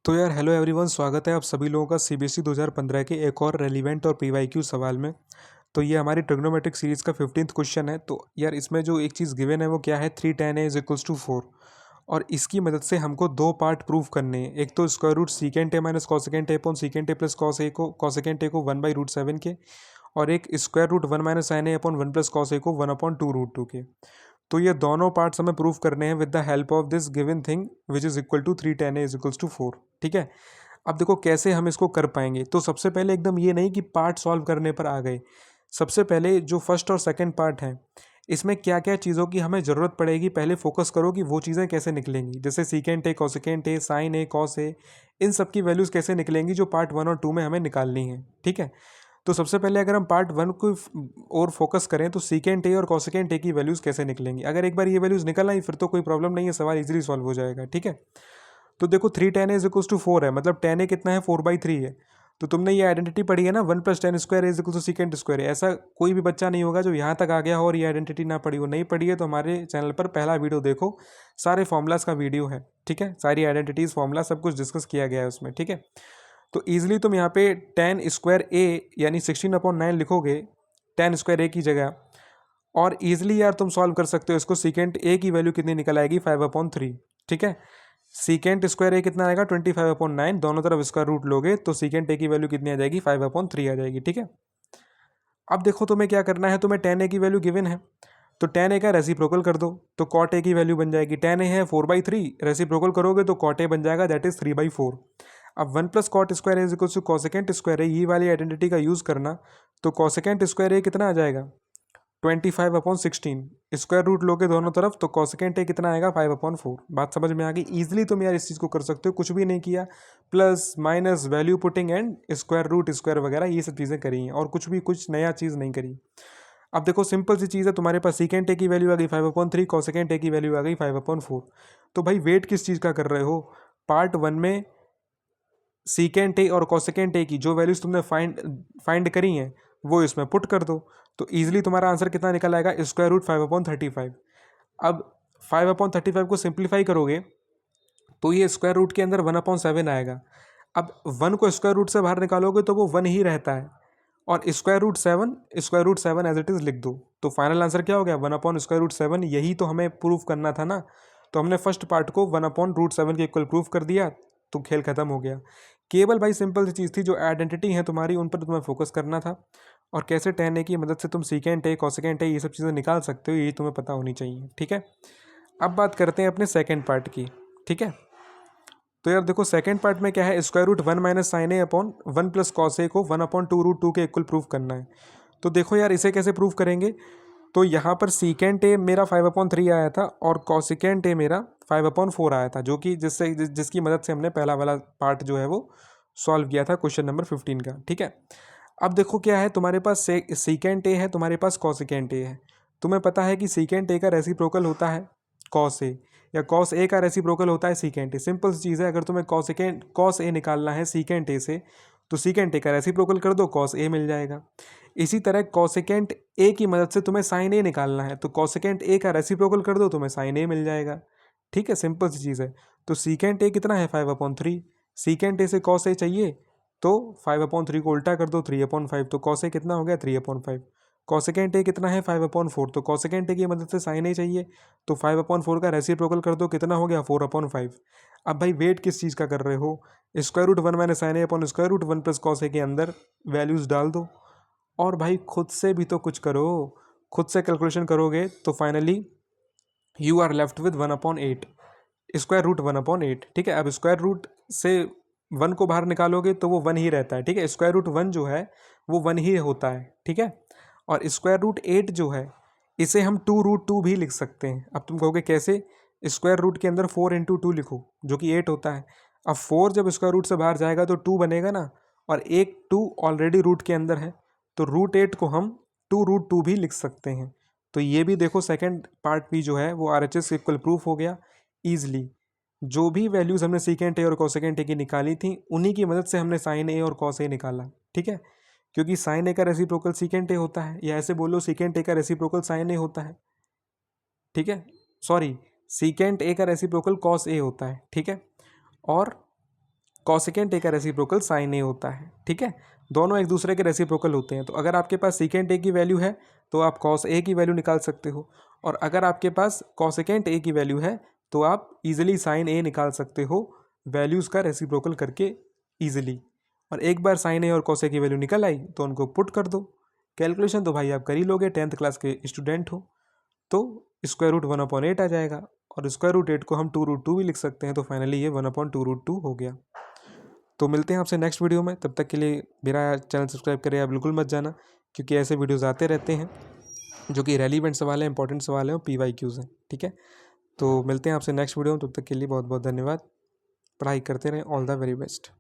तो यार hello everyone, स्वागत है आप सभी लोगों का सीबीएसई 2015 के एक और रेलिवेंट और पीवाईक्यू सवाल में। तो ये हमारी ट्रिग्नोमेट्रिक सीरीज का 15th क्वेश्चन है। तो यार इसमें जो एक चीज़ गिवन है वो क्या है, 3 tan a = 4। और इसकी मदद से हमको दो पार्ट प्रूव करने हैं। एक तो square root secant A minus cosecant A upon secant A plus cosecant A को 1/√7 के, और एक square root 1 minus sine A upon 1 plus cos A को 1/2√2 के। तो ये दोनों पार्ट्स हमें प्रूव करने हैं with the help of this given thing which is equal to 3 tan a = 4। ठीक है, अब देखो कैसे हम इसको कर पाएंगे। तो सबसे पहले एकदम ये नहीं कि पार्ट सॉल्व करने पर आ गए। सबसे पहले जो फर्स्ट और सेकंड पार्ट है, इसमें क्या क्या चीज़ों की हमें ज़रूरत पड़ेगी, पहले फोकस करो कि वो चीज़ें कैसे निकलेंगी। जैसे secant A, cosecant A, sine A, cos A, इन सब की वैल्यूज़ कैसे निकलेंगी जो पार्ट 1 और 2 में हमें निकालनी है। ठीक है, तो सबसे पहले अगर हम पार्ट 1 को और फोकस करें तो सीकेंट ए और कोसेकेंट ए की वैल्यूज़ कैसे निकलेंगी। अगर एक बार ये वैल्यूज़ निकल आई फिर तो कोई प्रॉब्लम नहीं है, सवाल इजीली सॉल्व हो जाएगा। ठीक है, तो देखो 3 tan a = 4 है, मतलब tan a कितना है, 4/3 है। तो तुमने ये आइडेंटिटी पढ़ी है ना, 1 + tan² a = secant square। ऐसा कोई भी बच्चा नहीं होगा जो यहाँ तक आ गया हो और ये आइडेंटिटी ना पढ़ी हो। नहीं पढ़ी है तो हमारे चैनल पर पहला वीडियो देखो, सारे फॉर्मूलाज का वीडियो है। ठीक है, सारी आइडेंटिटीज फॉर्मूला सब कुछ डिस्कस किया गया है उसमें। ठीक है, तो ईजिली तुम यहाँ पे tan² a यानी 16/9 लिखोगे tan² a की जगह, और ईजिली यार तुम सॉल्व कर सकते हो इसको। सीकेंट ए की वैल्यू कितनी निकल आएगी, 5/3। ठीक है, सीकेंट स्क्वायर ए कितना आएगा, 25/9। दोनों तरफ स्क्वायर रूट लोगे तो सीकेंट ए की वैल्यू कितनी आ जाएगी, 5/3 आ जाएगी। ठीक है, अब देखो तुम्हें क्या करना है, तुम्हें tan a की वैल्यू गिवन है तो tan a का रेसिप्रोकल कर दो तो cot a की वैल्यू बन जाएगी। tan a है 4/3, रेसिप्रोकल करोगे तो cot a बन जाएगा, दैट इज 3/4। अब 1 + cot² a = कोसेकेंट स्क्वायर ए, ये वाली आइडेंटिटी का यूज करना, तो कोसेकेंट स्क्वायर ए कितना आ जाएगा, 25/16। स्क्वायर रूट लोगे दोनों तरफ तो कॉसेकेंट ए कितना आएगा, 5/4। बात समझ में आ गई। ईजिली तुम यार इस चीज़ को कर सकते हो, कुछ भी नहीं किया, plus minus value putting and square root square वगैरह ये सब चीज़ें करी हैं, और कुछ भी कुछ नया चीज़ नहीं करी। अब देखो सिंपल सी चीज़ है, तुम्हारे पास सीकेंट ए की वैल्यू आ गई 5/3, कॉसेकेंट ए की वैल्यू आ गई 5/4। तो भाई वेट किस चीज़ का कर रहे हो, पार्ट 1 में सीकेंट ए और कॉसेकेंट ए की जो वैल्यूज तुमने फाइंड करी हैं वो इसमें पुट कर दो, तो ईजिली तुम्हारा आंसर कितना निकल आएगा, स्क्वायर रूट 5/35। अब 5/35 को सिंप्लीफाई करोगे तो ये स्क्वायर रूट के अंदर 1/7 आएगा। अब 1 को स्क्वायर रूट से बाहर निकालोगे तो वो 1 ही रहता है, और square root 7 as it is लिख दो। तो फाइनल आंसर क्या हो गया, 1/√7। यही तो हमें प्रूफ करना था ना, तो हमने फर्स्ट पार्ट को 1/√7 के इक्वल प्रूफ कर दिया, तो खेल खत्म हो गया। केवल भाई सिंपल सी चीज़ थी, जो आइडेंटिटी है तुम्हारी उन पर तुम्हें फोकस करना था, और कैसे tan a की मदद से तुम सीकेंट ए, कॉसेकेंट ए, ये सब चीज़ें निकाल सकते हो, यही तुम्हें पता होनी चाहिए। ठीक है, अब बात करते हैं अपने सेकेंड पार्ट की। ठीक है, तो यार देखो सेकेंड पार्ट में क्या है, square root 1 minus sine A upon 1 plus cos A को 1/2√2 के इक्वल प्रूफ करना है। तो देखो यार इसे कैसे प्रूफ करेंगे, तो यहाँ पर सीकेंट ए मेरा 5/3 आया था और कॉसिकेंट ए मेरा 5/4 आया था, जो कि जिसकी मदद से हमने पहला वाला पार्ट जो है वो सॉल्व किया था क्वेश्चन नंबर 15 का। ठीक है, अब देखो क्या है, तुम्हारे पास सीकेंट ए है, तुम्हारे पास कॉसिकेंट ए है। तुम्हें पता है कि सीकेंट ए का रेसिप्रोकल होता है कॉस ए, या कॉस ए का रेसिप्रोकल होता है सीकेंट ए। सिंपल सी चीज़ है, अगर तुम्हें कॉस ए निकालना है सीकेंट ए से, तो सीकेंट ए का रेसिप्रोकल कर दो, कॉस ए मिल जाएगा। इसी तरह कॉसेकेंट ए की मदद से तुम्हें साइन ए निकालना है, तो कॉसेकेंट ए का रेसिप्रोकल कर दो, तुम्हें साइन ए मिल जाएगा। ठीक है, सिंपल सी चीज़ है। तो सीकेंट ए कितना है, 5/3। सीकेंट ए से कॉस ए चाहिए तो 5/3 को उल्टा कर दो, 3/5। तो कॉस ए कितना हो गया, 3/5। कॉसेकेंट ए कितना है, 5/4। तो कॉसेकेंट ए की मदद से साइन ए चाहिए, तो 5/4 का रेसिप्रोकल कर दो, कितना हो गया, 4/5। अब भाई वेट किस चीज़ का कर रहे हो, square root 1 minus sine A upon square root 1 plus cos A के अंदर वैल्यूज़ डाल दो, और भाई खुद से भी तो कुछ करो। खुद से कैलकुलेशन करोगे तो finally you are left with 1/8, square root 1/8। ठीक है, अब स्क्वायर रूट से 1 को बाहर निकालोगे तो वो 1 ही रहता है। ठीक है, स्क्वायर रूट 1 जो है वो 1 ही होता है। ठीक है, और स्क्वायर रूट 8 जो है इसे हम 2√2 भी लिख सकते हैं। अब तुम कहोगे कैसे, स्क्वायर रूट के अंदर 4 × 2 लिखो जो कि 8 होता है। अब 4 जब स्क्वायर रूट से बाहर जाएगा तो 2 बनेगा ना, और एक 2 ऑलरेडी रूट के अंदर है, तो √8 को हम 2√2 भी लिख सकते हैं। तो ये भी देखो सेकंड पार्ट भी जो है वो RHS इक्वल प्रूफ हो गया ईजिली। जो भी वैल्यूज़ हमने सीकेंट ए और कोसेकेंट ए की निकाली थी उन्हीं की मदद से हमने साइन ए और कॉस ए निकाला। ठीक है, क्योंकि साइन ए का रेसिप्रोकल सीकेंट ए होता है, या ऐसे बोलो सीकेंट ए का रेसिप्रोकल साइन ए होता है। ठीक है, सॉरी, सीकेंट ए का रेसिप्रोकल कॉस ए होता है। ठीक है, और कॉसेकेंट ए का रेसिप्रोकल साइन ए होता है, ठीक है। दोनों एक दूसरे के रेसिप्रोकल होते हैं। तो अगर आपके पास सीकेंट ए की वैल्यू है तो आप कॉस ए की वैल्यू निकाल सकते हो, और अगर आपके पास कॉसेकेंट ए की वैल्यू है तो आप इजीली साइन ए निकाल सकते हो वैल्यूज़ का रेसिप्रोकल करके इजीली। और एक बार साइन ए और कॉस ए की वैल्यू निकल आई तो उनको पुट कर दो। कैलकुलेशन तो भाई आप कर ही लोगे, 10th क्लास के स्टूडेंट हो। तो स्क्वायर रूट 1/8 आ जाएगा, और स्क्वायर रूट 8 को हम 2√2 भी लिख सकते हैं। तो फाइनली ये 1/2√2 हो गया। तो मिलते हैं आपसे नेक्स्ट वीडियो में। तब तक के लिए मेरा चैनल सब्सक्राइब करें या बिल्कुल मत जाना, क्योंकि ऐसे वीडियोज़ आते रहते हैं जो कि रेलिवेंट सवाल है, इंपॉर्टेंट सवाल है और PYQs हैं, ठीक है। तो मिलते हैं आपसे नेक्स्ट वीडियो में। तब तक के लिए बहुत बहुत धन्यवाद। पढ़ाई करते रहें। All the very best.